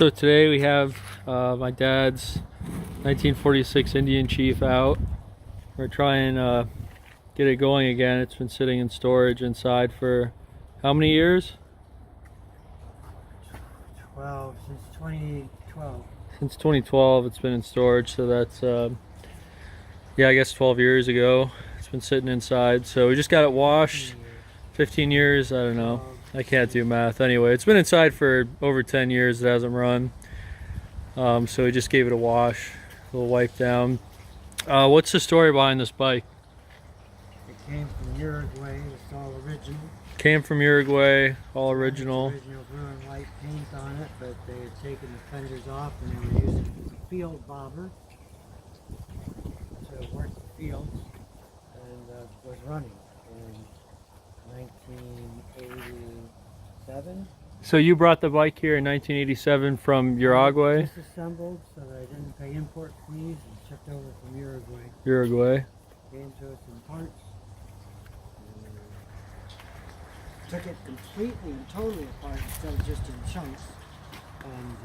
So today we have my dad's 1946 Indian Chief out. We're trying to get it going again. It's been sitting in storage inside for how many years? 12, since 2012. Since 2012 it's been in storage, so that's yeah, I guess 12 years ago it's been sitting inside. So we just got it washed. 15 years, I don't know, I can't do math. Anyway, it's been inside for over 10 years. It hasn't run, so we just gave it a wash, a little wipe down. What's the story behind this bike? It came from Uruguay. It's all original. Came from Uruguay, all original. Original blue and white paint on it, but they had taken the fenders off and they were using it as a field bobber. So it worked the fields and was running in 1987. So you brought the bike here in 1987 from Uruguay? Disassembled so that I didn't pay import fees and shipped over from Uruguay. Uruguay. Came to us in parts. Took it completely and totally apart instead of just in chunks and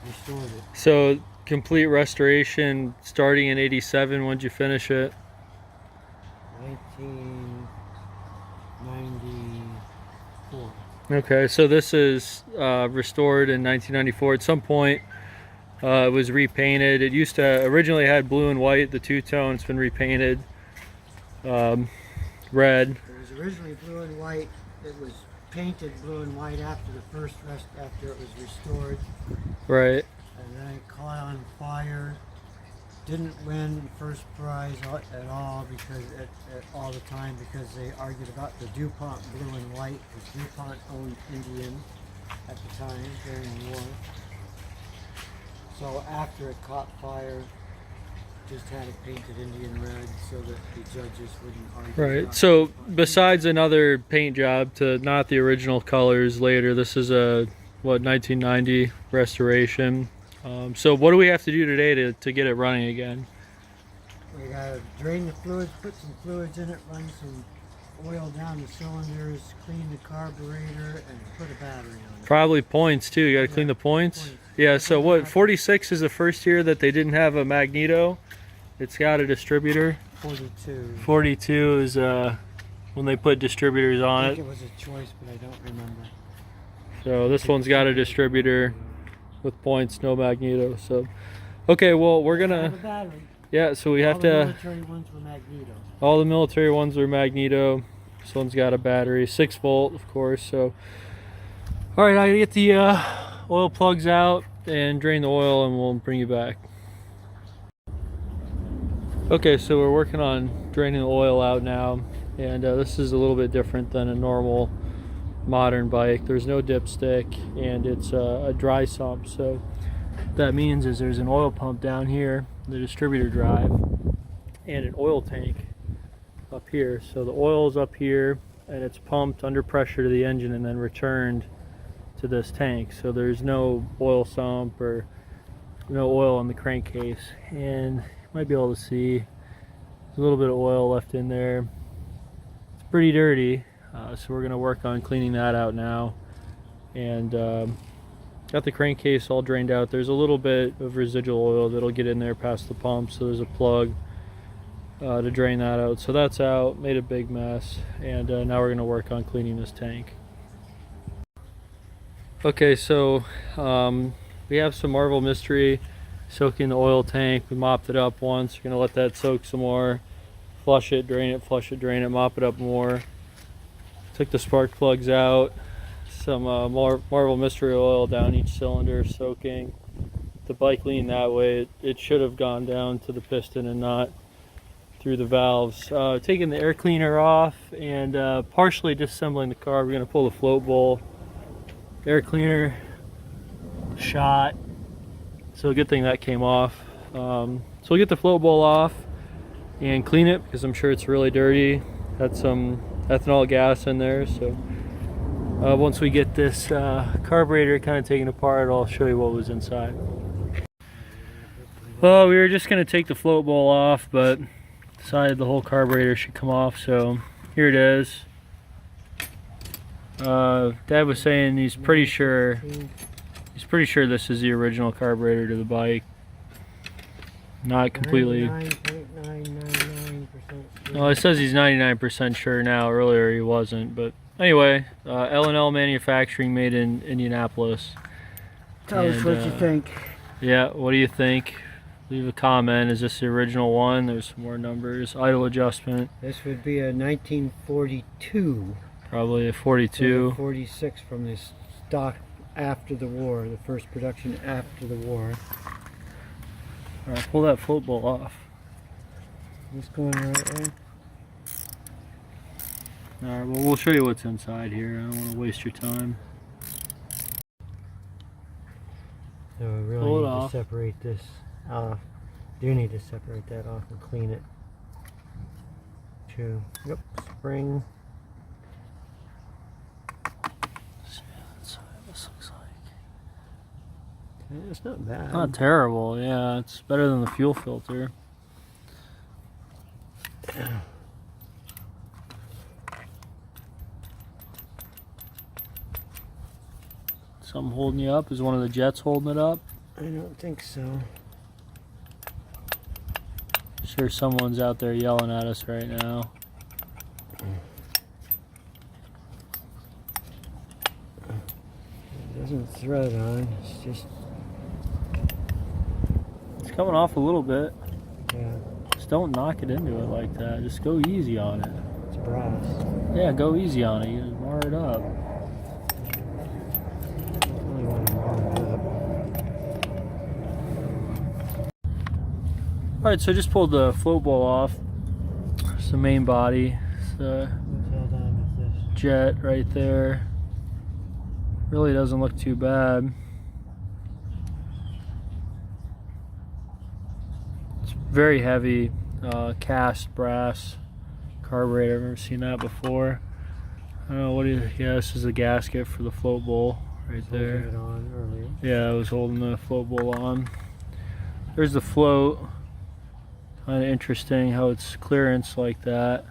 restored it. So complete restoration starting in 87. When did you finish it? 1994. Okay, so this is restored in 1994. At some point it was repainted. It used to originally had blue and white, the two-tone. It's been repainted red. It was originally blue and white. It was painted blue and white after the first after it was restored. Right. And then it caught on fire. Didn't win first prize at all because all the time because they argued about the DuPont blue and white because DuPont owned Indian at the time during the war. So after it caught fire, just had it painted Indian red so that the judges wouldn't argue. Right. So besides another paint job to not the original colors later, this is a 1990 restoration. So what do we have to do today to get it running again? We gotta drain the fluids, put some fluids in it, run some oil down the cylinders, clean the carburetor, and put a battery on it. Probably points too. You gotta clean the points. Yeah. So what? 46 is the first year that they didn't have a magneto. It's got a distributor. 42. 42 is when they put distributors on I it. think it was a choice, but I don't remember. So this one's got a distributor with points, no magneto. So, okay, well we're gonna. Battery. Yeah, so we have All to. the military ones were magneto. All the military ones are magneto. This one's got a battery, 6 volt, of course. So, all right, I gotta get the oil plugs out and drain the oil, and we'll bring you back. Okay, so we're working on draining the oil out now, and this is a little bit different than a normal modern bike. There's no dipstick, and it's a dry sump. So what that means is there's an oil pump down here, the distributor drive, and an oil tank up here. So the oil's up here, and it's pumped under pressure to the engine and then returned to this tank. So there's no oil sump or no oil in the crankcase, and might be able to see there's a little bit of oil left in there. It's pretty dirty, so we're going to work on cleaning that out now. And got the crankcase all drained out. There's a little bit of residual oil that'll get in there past the pump, so there's a plug to drain that out. So that's out, made a big mess, and now we're going to work on cleaning this tank. Okay, so we have some Marvel Mystery soaking the oil tank. We mopped it up once. We're gonna let that soak some more. Flush it, drain it, flush it, drain it, mop it up more. Took the spark plugs out. Some Marvel Mystery oil down each cylinder, soaking. The bike leaned that way. It should have gone down to the piston and not through the valves. Taking the air cleaner off and partially disassembling the car. We're gonna pull the float bowl. Air cleaner shot. So good thing that came off. So we'll get the float bowl off and clean it because I'm sure it's really dirty. Had some ethanol gas in there. So once we get this carburetor kind of taken apart, I'll show you what was inside. Well, we were just going to take the float bowl off, but decided the whole carburetor should come off. So here it is. Dad was saying he's pretty sure He's pretty sure this is the original carburetor to the bike. Not completely. 99.999% sure. Well, it says he's 99% sure now. Earlier he wasn't, but anyway, L&L Manufacturing, made in Indianapolis. Tell us what you think. Yeah, what do you think? Leave a comment. Is this the original one? There's some more numbers. Idle adjustment. This would be a 1942. Probably a 42. 46 from the stock after the war, the first production after the war. Alright, pull that float bowl off. Is this going the right way? Alright, well, we'll show you what's inside here. I don't want to waste your time. So we really Pull it need off. to separate this off. Do need to separate that off and clean it. Yep, spring. See what this looks like. It's not bad. Not terrible, yeah. It's better than the fuel filter. Something holding you up? Is one of the jets holding it up? I don't think so. Sure, someone's out there yelling at us right now. It doesn't thread on. It's just, It's coming off a little bit. yeah, Just don't knock it into it like that. Just go easy on it. it's brass. Yeah, go easy on it. You just mar it up. Really want to mar it up. Alright, so I just pulled the float bowl off. It's the main body. It's the What's held on with this? jet right there. Really doesn't look too bad. It's very heavy, cast brass carburetor. I've never seen that before. I don't know, what do you, yeah, this is the gasket for the float bowl right there. Holding it on earlier. Yeah, I was holding the float bowl on. There's the float. Kind of interesting how it's clearance like that.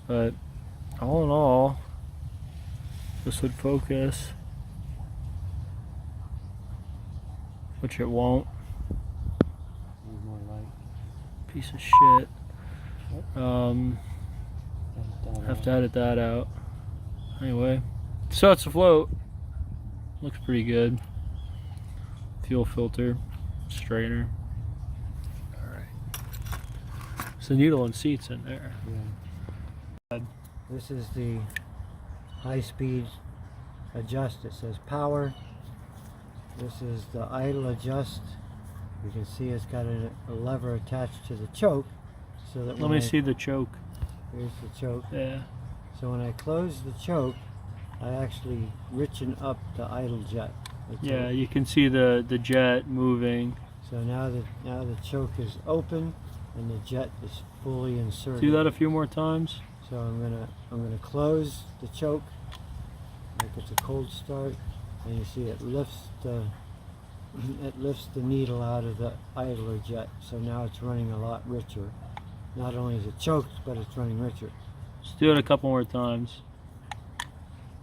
But all in all, this would focus, which it won't. Need more light. Piece of shit. Edit that Have out. to edit that out. Anyway, so it's a float. Looks pretty good. Fuel filter, straightener. Alright. So needle and seats in there. Yeah. This is the high-speed adjust. It says power. This is the idle adjust. You can see it's got a lever attached to the choke, so that Let me see the choke. Here's the choke. Yeah. So when I close the choke, I actually richen up the idle jet. Yeah, you can see the jet moving. So now the choke is open and the jet is fully inserted. Do that a few more times. So I'm gonna close the choke, like it's a cold start, and you see it lifts the needle out of the idler jet. So now it's running a lot richer. Not only is it choked, but it's running richer. Just do it a couple more times.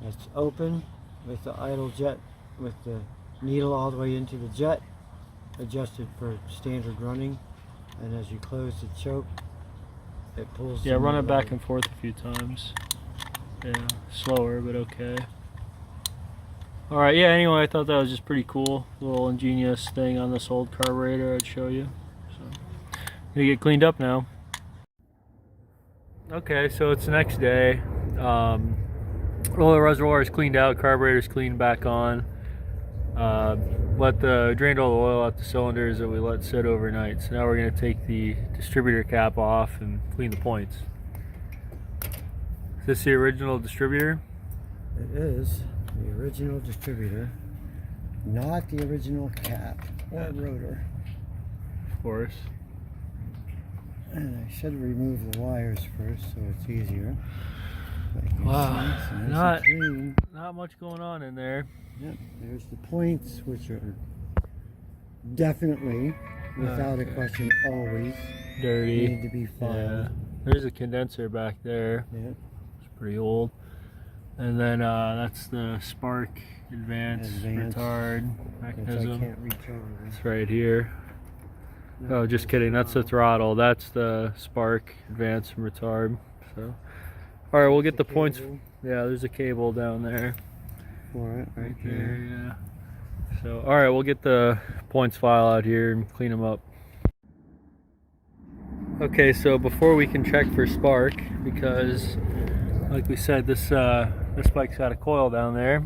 It's open with the idle jet, with the needle all the way into the jet, adjusted for standard running. And as you close the choke, it pulls. Yeah, the run it needle back out. and forth a few times. Yeah, slower, but okay. Alright, yeah, anyway, I thought that was just pretty cool. Little ingenious thing on this old carburetor I'd show you. So, gonna get cleaned up now. Okay, so it's the next day. All the reservoir is cleaned out, carburetor's cleaned back on. Drained all the oil out the cylinders that we let sit overnight. So now we're going to take the distributor cap off and clean the points. Is this the original distributor? It is the original distributor, not the original cap or rotor. Of course. And I should remove the wires first so it's easier. Wow, Nice and clean. not much going on in there. Yep, there's the points, which are definitely, without a question, always Dirty. need to be filed. Yeah. There's a condenser back there. Yeah. It's pretty old. And then that's the spark advance retard mechanism. I can't reach over. It's right here. No, Oh, just kidding. That's the throttle. That's the spark advance and retard. So, all right, we'll get the points. Yeah, there's a cable down there. For it, right there. here. Yeah. So, all right, we'll get the points file out here and clean them up. Okay, so before we can check for spark, because like we said, this bike's got a coil down there.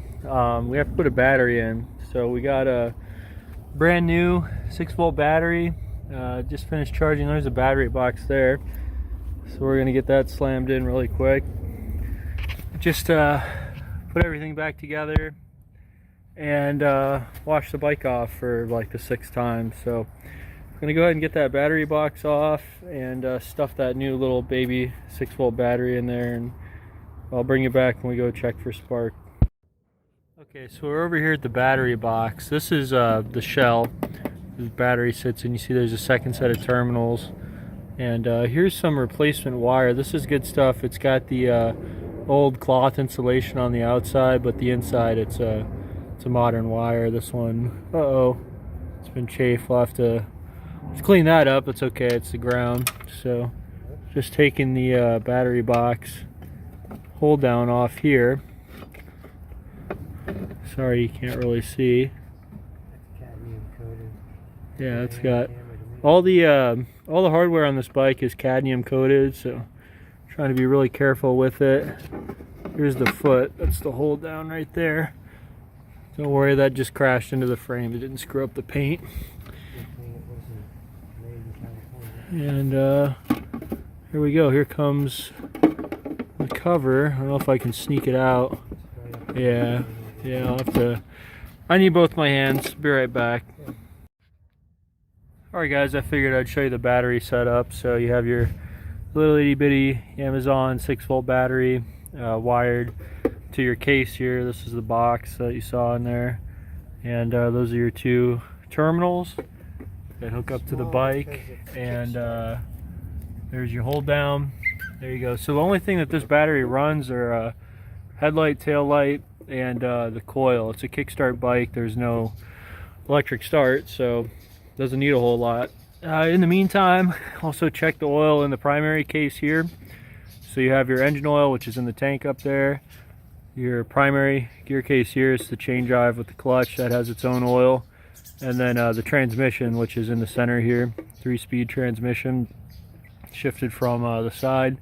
We have to put a battery in. So we got a brand new 6-volt battery. Just finished charging. There's a battery box there. So we're gonna get that slammed in really quick. Just put everything back together and wash the bike off for like the 6th time. So I'm gonna go ahead and get that battery box off and stuff that new little baby 6-volt battery in there, and I'll bring you back when we go check for spark. Okay, so we're over here at the battery box. This is the shell the battery sits in. You see there's a second set of terminals, and here's some replacement wire. This is good stuff. It's got the old cloth insulation on the outside, but the inside it's a modern wire. This one, it's been chafed. We'll have to clean that up. It's okay, it's the ground. So just taking the battery box hold down off here. Sorry, you can't really see. Cadmium coated. Yeah, it's got all the hardware on this bike is cadmium coated, so trying to be really careful with it. Here's the foot. That's the hold down right there. Don't worry, that just crashed into the frame. It didn't screw up the paint. And here we go. Here comes the cover. I don't know if I can sneak it out. Yeah, I'll have to. I need both my hands. Be right back. Alright guys, I figured I'd show you the battery setup. So you have your little itty bitty Amazon 6-volt battery wired to your case here. This is the box that you saw in there, and those are your 2 terminals that hook up to the bike, and there's your hold down. There you go. So the only thing that this battery runs are headlight, tail light, and the coil. It's a kickstart bike. There's no electric start, so doesn't need a whole lot. In the meantime, also check the oil in the primary case here. So you have your engine oil, which is in the tank up there. Your primary gear case here is the chain drive with the clutch that has its own oil. And then the transmission, which is in the center here, 3-speed transmission, shifted from the side.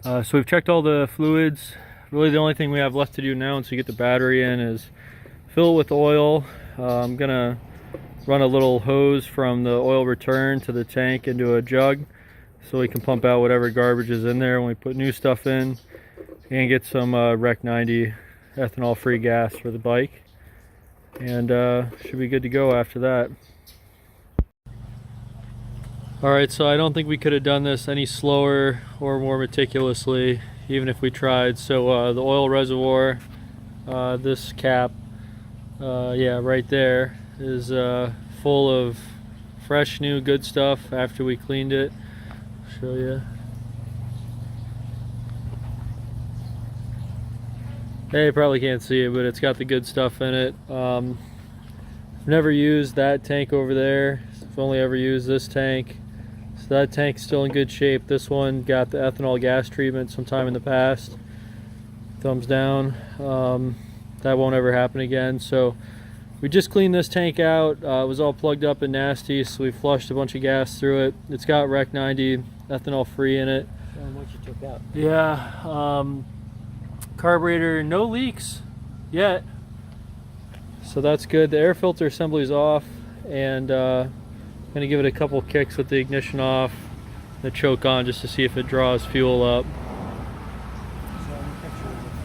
So we've checked all the fluids. Really the only thing we have left to do now once we get the battery in is fill it with oil. I'm gonna run a little hose from the oil return to the tank into a jug so we can pump out whatever garbage is in there when we put new stuff in, and get some Rec 90 ethanol free gas for the bike, and should be good to go after that. Alright, so I don't think we could have done this any slower or more meticulously, even if we tried. So the oil reservoir, this cap, right there, is full of fresh new good stuff after we cleaned it. I'll show you. Hey, you probably can't see it, but it's got the good stuff in it. I've never used that tank over there. I've only ever used this tank. So that tank's still in good shape. This one got the ethanol gas treatment sometime in the past. Thumbs down. That won't ever happen again. So we just cleaned this tank out. It was all plugged up and nasty, so we flushed a bunch of gas through it. It's got Rec 90 ethanol free in it. Show them what you took out. Yeah. Carburetor, no leaks yet, so that's good. The air filter assembly's off, and I'm gonna give it a couple kicks with the ignition off, the choke on, just to see if it draws fuel up.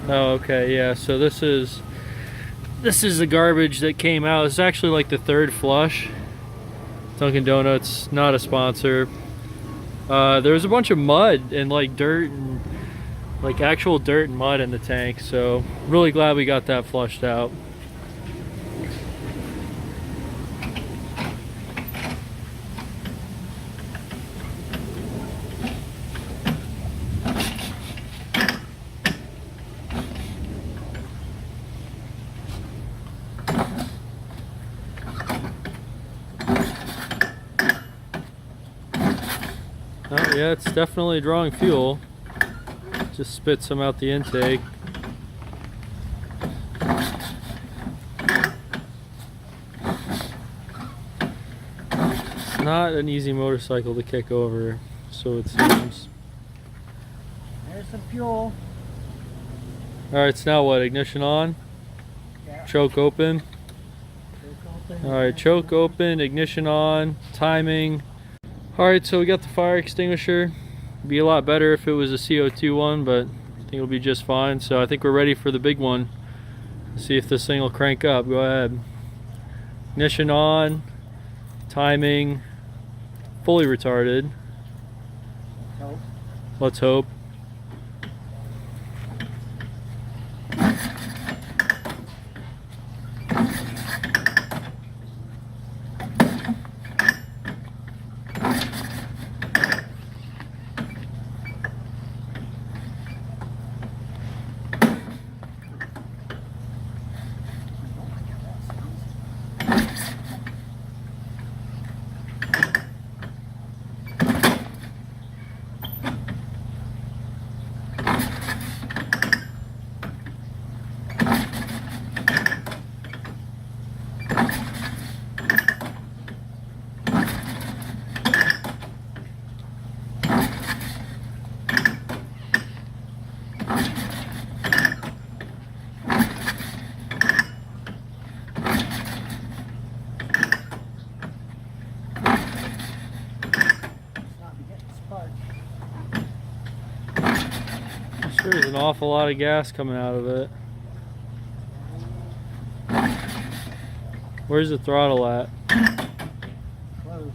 Oh, okay, yeah. So this is the garbage that came out. It's actually like the 3rd flush. Dunkin' Donuts, not a sponsor. There was a bunch of mud and like dirt and like actual dirt and mud in the tank, so really glad we got that flushed out. Yeah, it's definitely drawing fuel. Just spit some out the intake. It's not an easy motorcycle to kick over, so it seems. There's some fuel. Alright, so now what? Ignition on? Yeah. Choke open? Alright, choke open, ignition on, timing. Alright, so we got the fire extinguisher. It'd be a lot better if it was a CO2 one, but I think it'll be just fine. So I think we're ready for the big one. Let's see if this thing will crank up. Go ahead. Ignition on, timing, fully retarded. Nope. Let's hope. There's an awful lot of gas coming out of it. Where's the throttle at? Close.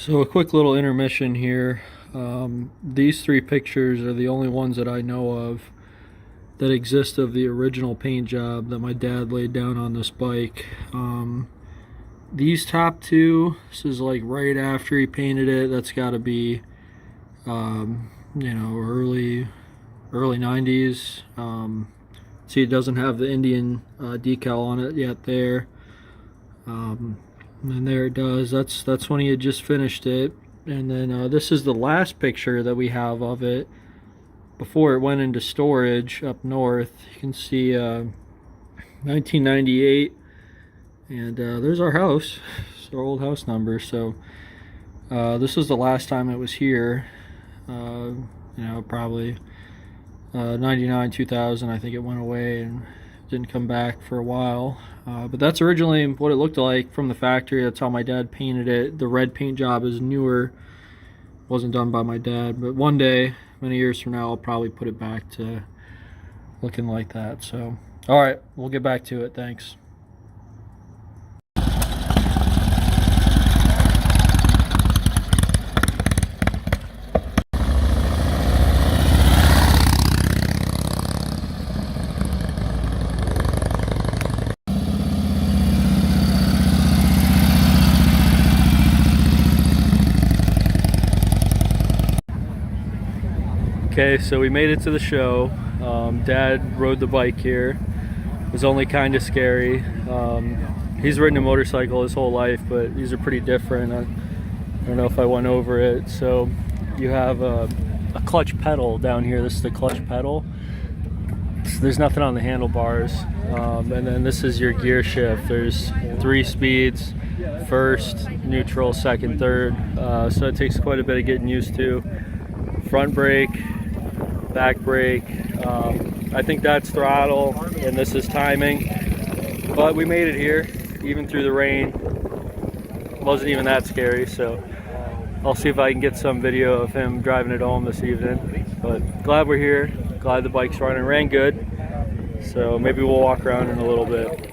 So a quick little intermission here. These three pictures are the only ones that I know of that exist of the original paint job that my dad laid down on this bike. These top two, this is like right after he painted it. That's got to be, you know, early 90s. See, it doesn't have the Indian decal on it yet there. And there it does. That's when he had just finished it. And then this is the last picture that we have of it before it went into storage up north. You can see 1998, and there's our house. It's our old house number. So this was the last time it was here. You know, probably 99, 2000. I think it went away and didn't come back for a while. But that's originally what it looked like from the factory. That's how my dad painted it. The red paint job is newer. Wasn't done by my dad, but one day, many years from now, I'll probably put it back to looking like that. So All right, we'll get back to it. Thanks. Okay, so we made it to the show. Dad rode the bike here. It was only kind of scary. He's ridden a motorcycle his whole life, but these are pretty different. I don't know if I went over it. So you have a clutch pedal down here. This is the clutch pedal. So there's nothing on the handlebars. And then this is your gear shift. There's 3 speeds: first, neutral, second, third. So it takes quite a bit of getting used to. Front brake, back brake. I think that's throttle, and this is timing. But we made it here, even through the rain. Wasn't even that scary, so I'll see if I can get some video of him driving it home this evening. But glad we're here, glad the bike's running. Ran good, so maybe we'll walk around in a little bit.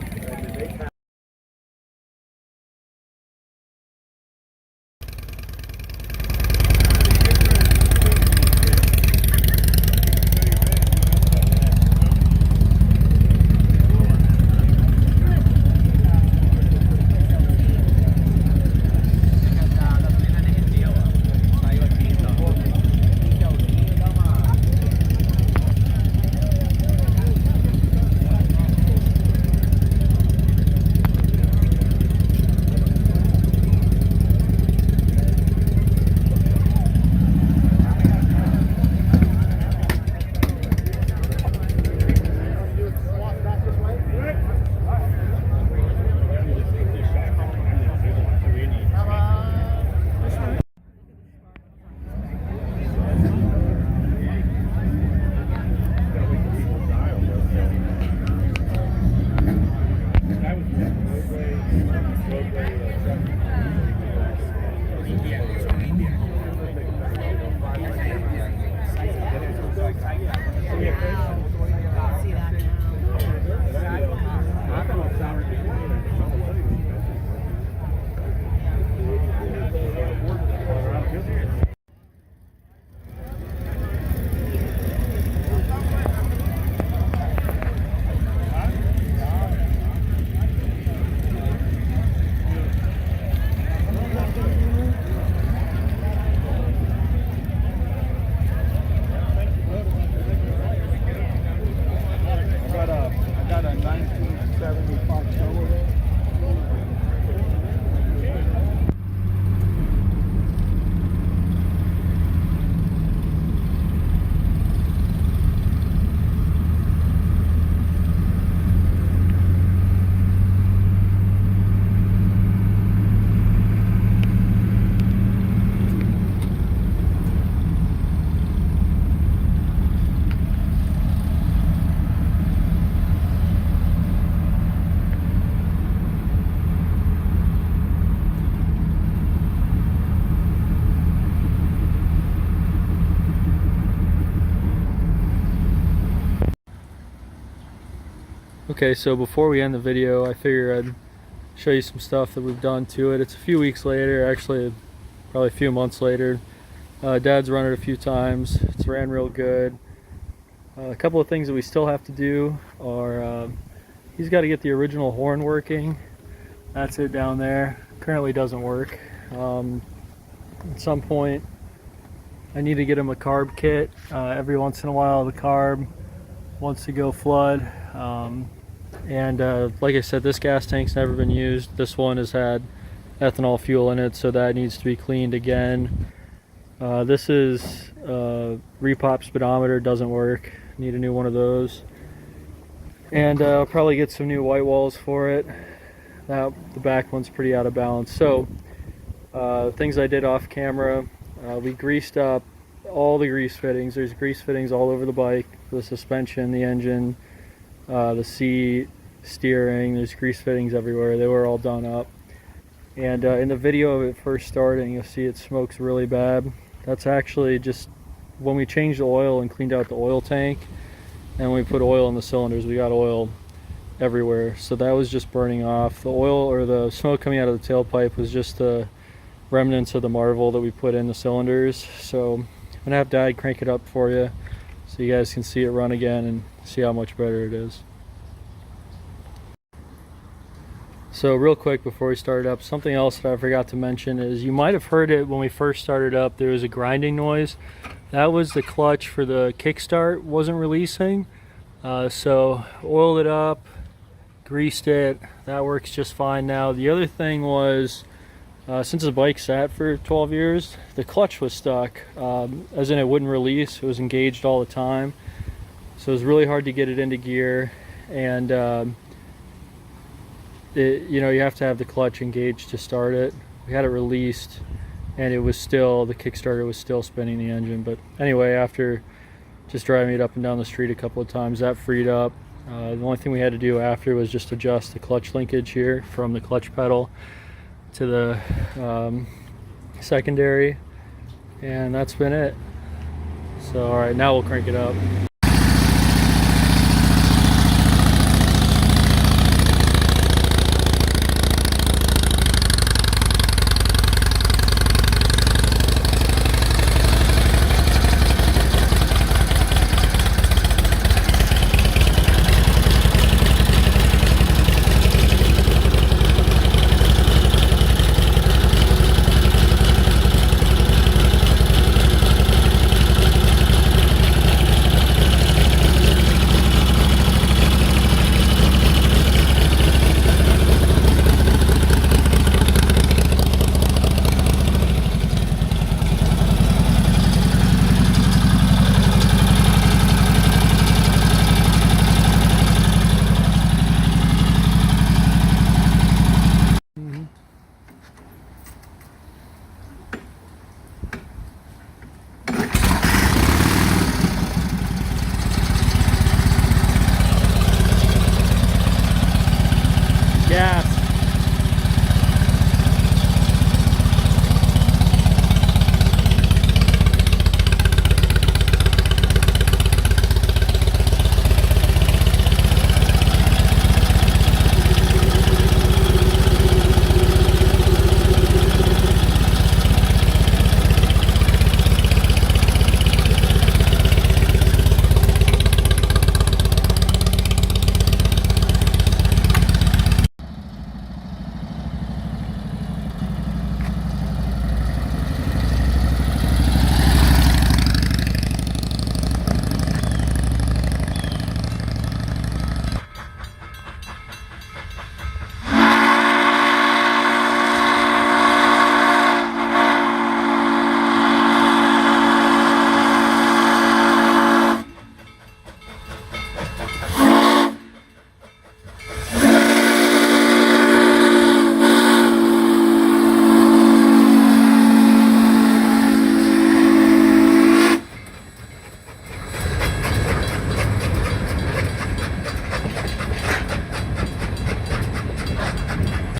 Okay, so before we end the video, I figured I'd show you some stuff that we've done to it. It's a few weeks later, actually probably a few months later. Dad's run it a few times. It's ran real good. A couple of things that we still have to do are he's got to get the original horn working. That's it down there. Currently doesn't work. At some point I need to get him a carb kit. Every once in a while the carb wants to go flood. Like I said, this gas tank's never been used. This one has had ethanol fuel in it, so that needs to be cleaned again. This is repop speedometer, doesn't work. Need a new one of those. And I'll probably get some new white walls for it. The back one's pretty out of balance. So things I did off camera, we greased up all the grease fittings. There's grease fittings all over the bike, the suspension, the engine, the seat, steering. There's grease fittings everywhere. They were all done up. And in the video of it first starting, you'll see it smokes really bad. That's actually just when we changed the oil and cleaned out the oil tank, and we put oil in the cylinders, we got oil everywhere. So that was just burning off. The oil or the smoke coming out of the tailpipe was just the remnants of the Marvel that we put in the cylinders. So I'm gonna have Dad crank it up for you so you guys can see it run again and see how much better it is. So real quick before we start up, something else that I forgot to mention is you might have heard it when we first started up. There was a grinding noise. That was the clutch for the kickstart wasn't releasing. So oiled it up, greased it. That works just fine now. The other thing was, since the bike sat for 12 years, the clutch was stuck, as in it wouldn't release. It was engaged all the time. So it was really hard to get it into gear. And you know, you have to have the clutch engaged to start it. We had it released and it was still, the Kickstarter was still spinning the engine. But anyway, after just driving it up and down the street a couple of times, that freed up. The only thing we had to do after was just adjust the clutch linkage here from the clutch pedal to the secondary, and that's been it. So all right, now we'll crank it up.